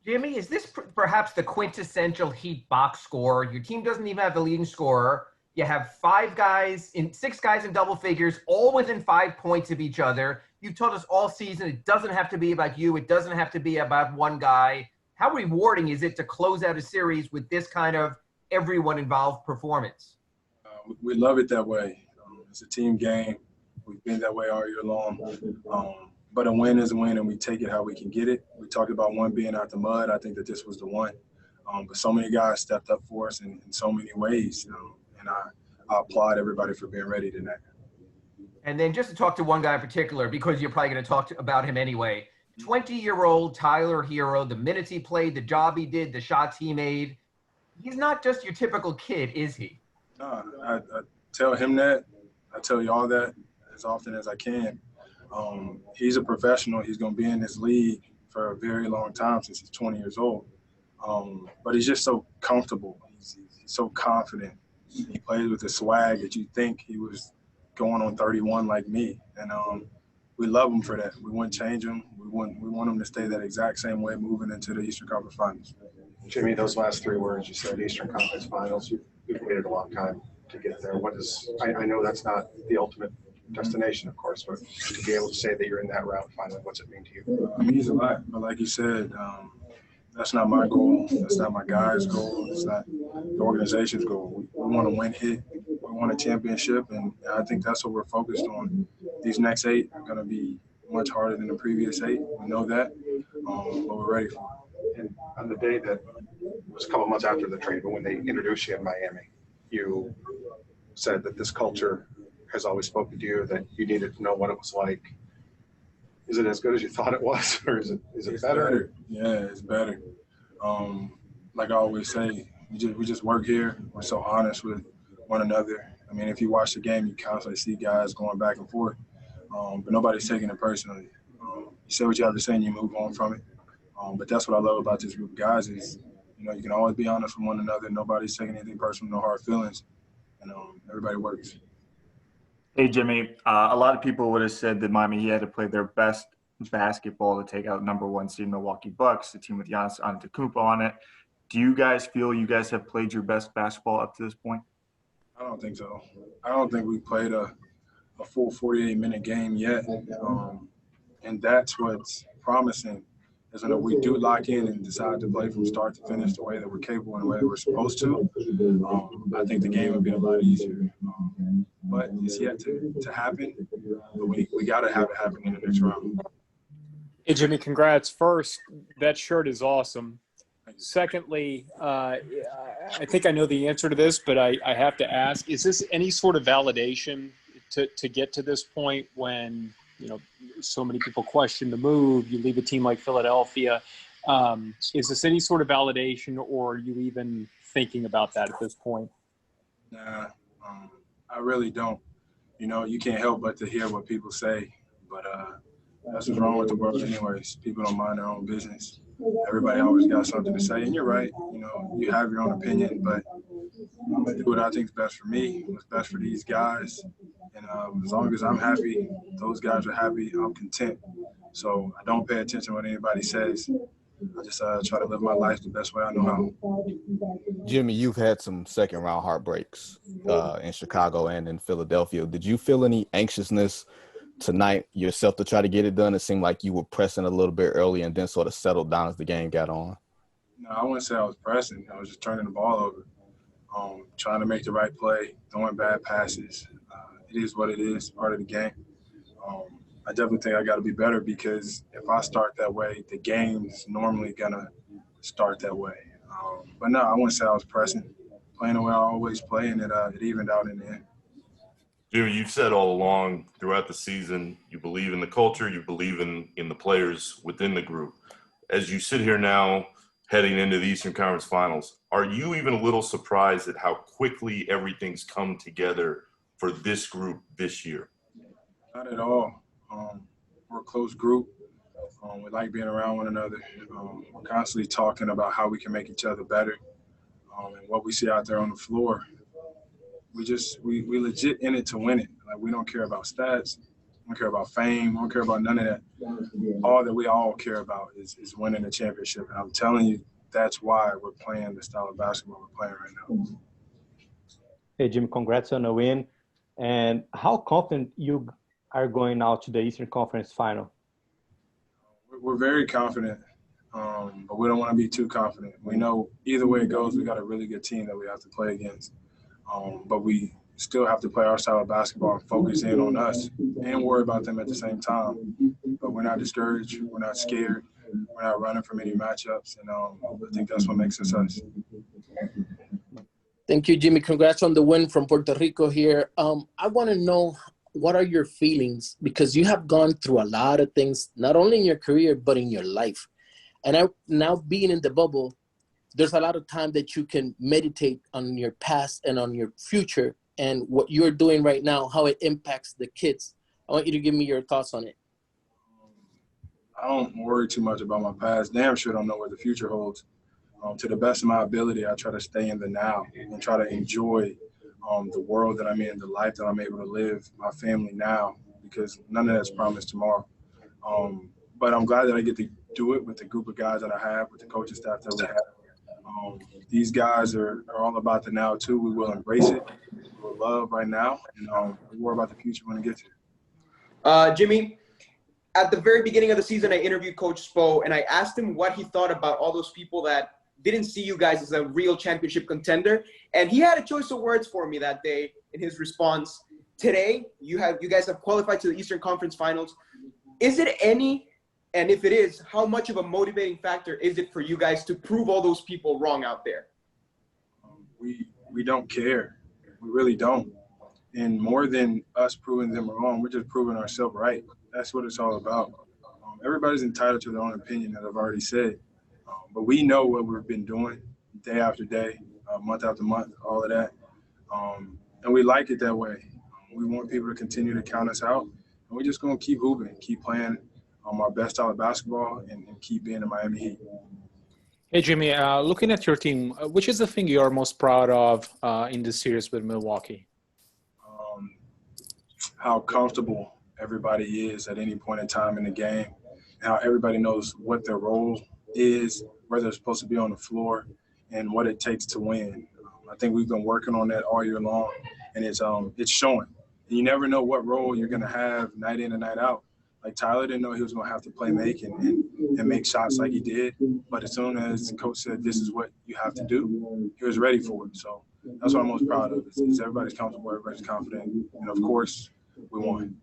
Jimmy, is this perhaps the quintessential Heat box score? Your team doesn't even have the leading scorer. You have six guys in double figures, all within 5 points of each other. You've told us all season it doesn't have to be about you. It doesn't have to be about one guy. How rewarding is it to close out a series with this kind of everyone involved performance? We love it that way. It's a team game. We've been that way all year long. But a win is a win, and we take it how we can get it. We talked about one being out the mud. I think that this was the one. But so many guys stepped up for us in so many ways. And I applaud everybody for being ready tonight. And then just to talk to one guy in particular, because you're probably going to talk about him anyway, 20-year-old Tyler Herro, the minutes he played, the job he did, the shots he made. He's not just your typical kid, is he? No, I tell him that. I tell y'all that as often as I can. He's a professional. He's going to be in this league for a very long time since he's 20 years old. But he's just so comfortable. He's so confident. He plays with a swag that you think he was going on 31 like me. And we love him for that. We wouldn't change him. We want him to stay that exact same way moving into the Eastern Conference Finals. Jimmy, those last three words you said, Eastern Conference Finals, you've waited a long time to get there. I know that's not the ultimate destination, of course, but to be able to say that you're in that round finally, what's it mean to you? It means a lot. But like you said, that's not my goal. That's not my guys' goal. It's not the organization's goal. We want to win it. We want a championship, and I think that's what we're focused on. These next 8 are going to be much harder than the previous 8. We know that, but we're ready for it. And on the day that was a couple months after the trade, but when they introduced you in Miami, you said that this culture has always spoken to you, that you needed to know what it was like. Is it as good as you thought it was, or is it better? Yeah, it's better. Like I always say, we just work here. We're so honest with one another. I mean, if you watch the game, you constantly see guys going back and forth, but nobody's taking it personally. You say what you have to say and you move on from it. But that's what I love about this group of guys is, you can always be honest with one another. Nobody's taking anything personal, no hard feelings, and everybody works. Hey, Jimmy, a lot of people would have said that Miami Heat had to play their best basketball to take out #1 seed Milwaukee Bucks, the team with Giannis Antetokounmpo on it. Do you guys feel you guys have played your best basketball up to this point? I don't think so. I don't think we played a full 48-minute game yet, and that's what's promising. Is that we do lock in and decide to play from start to finish the way that we're capable and the way that we're supposed to, I think the game would be a lot easier. But it's yet to happen. But we got to have it happen in the next round. Hey, Jimmy, congrats. First, that shirt is awesome. Secondly, I think I know the answer to this, but I have to ask, is this any sort of validation to get to this point when – so many people question the move, you leave a team like Philadelphia. Is this any sort of validation, or are you even thinking about that at this point? Nah, I really don't. You can't help but to hear what people say, but that's what's wrong with the world anyways. People don't mind their own business. Everybody always got something to say, and you're right. You have your own opinion, but I'm going to do what I think is best for me, what's best for these guys. And as long as I'm happy, those guys are happy, I'm content. So I don't pay attention to what anybody says. I just try to live my life the best way I know how. Jimmy, you've had some second-round heartbreaks in Chicago and in Philadelphia. Did you feel any anxiousness tonight yourself to try to get it done? It seemed like you were pressing a little bit early and then sort of settled down as the game got on. No, I wouldn't say I was pressing. I was just turning the ball over, trying to make the right play, throwing bad passes. It is what it is, part of the game. I definitely think I got to be better because if I start that way, the game's normally going to start that way. But no, I wouldn't say I was pressing. Playing the way I always play, and it evened out in the end. Jimmy, you've said all along throughout the season you believe in the culture, you believe in the players within the group. As you sit here now heading into the Eastern Conference Finals, are you even a little surprised at how quickly everything's come together for this group this year? Not at all. We're a close group. We like being around one another. We're constantly talking about how we can make each other better and what we see out there on the floor. We legit in it to win it. Like, we don't care about stats. I don't care about fame. I don't care about none of that. All that we all care about is winning a championship. And I'm telling you, that's why we're playing the style of basketball we're playing right now. Hey, Jimmy, congrats on the win. And how confident you are going now to the Eastern Conference Final? We're very confident, but we don't want to be too confident. We know either way it goes, we got a really good team that we have to play against. But we still have to play our style of basketball and focus in on us and worry about them at the same time. But we're not discouraged. We're not scared. We're not running from any matchups. And I think that's what makes us us. Thank you, Jimmy. Congrats on the win from Puerto Rico here. I want to know, what are your feelings? Because you have gone through a lot of things, not only in your career, but in your life. And now being in the bubble, there's a lot of time that you can meditate on your past and on your future and what you're doing right now, how it impacts the kids. I want you to give me your thoughts on it. I don't worry too much about my past. Damn sure don't know what the future holds. To the best of my ability, I try to stay in the now and try to enjoy the world that I'm in, the life that I'm able to live, my family now, because none of that's promised tomorrow. But I'm glad that I get to do it with the group of guys that I have, with the coaching staff that we have. These guys are all about the now, too. We will embrace it. We'll love right now, and we'll worry about the future when it gets here. Jimmy, at the very beginning of the season, I interviewed Coach Spo, and I asked him what he thought about all those people that didn't see you guys as a real championship contender. And he had a choice of words for me that day in his response. Today, you guys have qualified to the Eastern Conference Finals. Is it any, and if it is, how much of a motivating factor is it for you guys to prove all those people wrong out there? We don't care. We really don't. And more than us proving them wrong, we're just proving ourselves right. That's what it's all about. Everybody's entitled to their own opinion, as I've already said. But we know what we've been doing day after day, month after month, all of that. And we like it that way. We want people to continue to count us out. And we're just going to keep hooping, keep playing our best style of basketball, and keep being the Miami Heat. Hey, Jimmy, looking at your team, which is the thing you're most proud of in this series with Milwaukee? How comfortable everybody is at any point in time in the game, and how everybody knows what their role is, where they're supposed to be on the floor, and what it takes to win. I think we've been working on that all year long, and it's showing. And you never know what role you're going to have night in and night out. Like Tyler didn't know he was going to have to play make and make shots like he did, but as soon as the coach said this is what you have to do, he was ready for it. So that's what I'm most proud of is everybody's comfortable, everybody's confident, and of course we won.